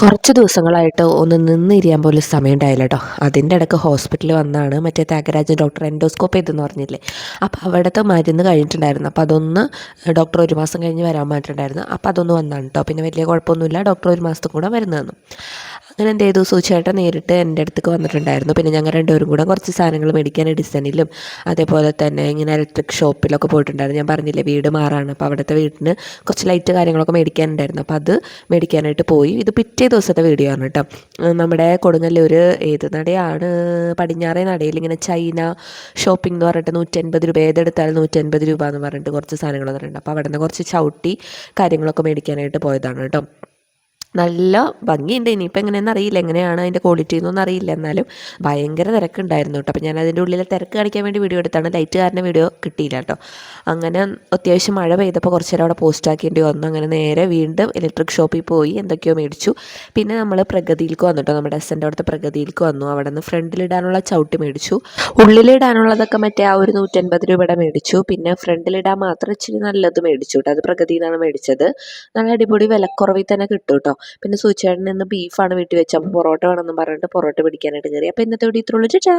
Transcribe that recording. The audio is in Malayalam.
കുറച്ച് ദിവസങ്ങളായിട്ട് ഒന്ന് നിന്നിരിയാൻ പോലും സമയം ഉണ്ടായില്ല കേട്ടോ. അതിൻ്റെ ഇടയ്ക്ക് ഹോസ്പിറ്റലിൽ വന്നാണ് മറ്റേ ത്യാഗരാജൻ ഡോക്ടർ എൻഡോസ്കോപ്പ് ചെയ്തെന്ന് പറഞ്ഞില്ലേ. അപ്പോൾ അവിടുത്തെ മരുന്ന് കഴിഞ്ഞിട്ടുണ്ടായിരുന്നു. അപ്പോൾ അതൊന്ന് ഡോക്ടർ 1 മാസം കഴിഞ്ഞ് വരാൻ പറഞ്ഞിട്ടുണ്ടായിരുന്നു. അപ്പോൾ അതൊന്ന് വന്നാണ് കേട്ടോ. പിന്നെ വലിയ കുഴപ്പമൊന്നുമില്ല. ഡോക്ടർ 1 മാസത്തും കൂടെ മരുന്ന് തന്നു. അങ്ങനെ എന്ത് ചെയ്തു, സൂചിയേട്ടൻ നേരിട്ട് എൻ്റെ അടുത്തേക്ക് വന്നിട്ടുണ്ടായിരുന്നു. പിന്നെ ഞങ്ങൾ രണ്ടുപേരും കൂടെ കുറച്ച് സാധനങ്ങൾ മേടിക്കാൻ ഡിസൈനിലും അതേപോലെ തന്നെ ഇങ്ങനെ ഇലക്ട്രിക് ഷോപ്പിലൊക്കെ പോയിട്ടുണ്ടായിരുന്നു. ഞാൻ പറഞ്ഞില്ലേ വീട് മാറാണ്. അപ്പോൾ അവിടുത്തെ വീടിന് കുറച്ച് ലൈറ്റ് കാര്യങ്ങളൊക്കെ മേടിക്കാനുണ്ടായിരുന്നു. അപ്പോൾ അത് മേടിക്കാനായിട്ട് പോയി. ഇത് പിറ്റേ ദിവസത്തെ വീഡിയോ ആണ് കേട്ടോ. നമ്മുടെ കൊടുങ്ങല്ലൂർ ഏത് നടയാണ്, പടിഞ്ഞാറേ നടയിൽ ഇങ്ങനെ ചൈന ഷോപ്പിംഗ് എന്ന് പറഞ്ഞിട്ട് 150 രൂപ, ഏതെടുത്താലും 150 രൂപ എന്ന് പറഞ്ഞിട്ട് കുറച്ച് സാധനങ്ങൾ പറഞ്ഞിട്ടുണ്ട്. അപ്പോൾ അവിടെ നിന്ന് കുറച്ച് ചവിട്ടി കാര്യങ്ങളൊക്കെ മേടിക്കാനായിട്ട് പോയതാണ് കേട്ടോ. നല്ല ഭംഗിയുണ്ട്. ഇനിയിപ്പോൾ എങ്ങനെയെന്ന് അറിയില്ല, എങ്ങനെയാണ് അതിൻ്റെ ക്വാളിറ്റി എന്നൊന്നും അറിയില്ല. എന്നാലും ഭയങ്കര തിരക്കുണ്ടായിരുന്നു കേട്ടോ. അപ്പോൾ ഞാൻ അതിൻ്റെ ഉള്ളിലെ തിരക്ക് കാണിക്കാൻ വേണ്ടി വീഡിയോ എടുത്താണ്. ലൈറ്റ് കാരണം വീഡിയോ കിട്ടിയില്ല കേട്ടോ. അങ്ങനെ അത്യാവശ്യം മഴ പെയ്തപ്പോൾ കുറച്ച് നേരം അവിടെ പോസ്റ്റ് ആക്കേണ്ടി വന്നു. അങ്ങനെ നേരെ വീണ്ടും ഇലക്ട്രിക് ഷോപ്പിൽ പോയി എന്തൊക്കെയോ മേടിച്ചു. പിന്നെ നമ്മൾ പ്രഗതിയിലേക്ക് വന്നു കേട്ടോ. നമ്മുടെ എസ്സൻ്റെ അവിടുത്തെ പ്രഗതിയിലേക്ക് വന്നു. അവിടെ നിന്ന് ഫ്രണ്ടിലിടാനുള്ള ചവിട്ടി മേടിച്ചു. ഉള്ളിലിടാനുള്ളതൊക്കെ മറ്റേ ആ ഒരു 150 രൂപയുടെ മേടിച്ചു. പിന്നെ ഫ്രണ്ടിലിടാൻ മാത്രം ഇച്ചിരി നല്ലത് മേടിച്ചു കേട്ടോ. അത് പ്രഗതിയിൽ നിന്നാണ് മേടിച്ചത്. നല്ല അടിപൊളി വിലക്കുറവിൽ തന്നെ കിട്ടും കേട്ടോ. പിന്നെ സൂചേട്ടൻ ഇന്ന് ബീഫാണ് വീട്ടിൽ വെച്ചത്. അപ്പോൾ പൊറോട്ട വേണമെന്ന് പറഞ്ഞിട്ട് പൊറോട്ട പിടിക്കാനായിട്ട് കയറി. അപ്പോൾ ഇന്നത്തെ വീഡിയോ ഇത്രയുള്ളൂ. ചാ.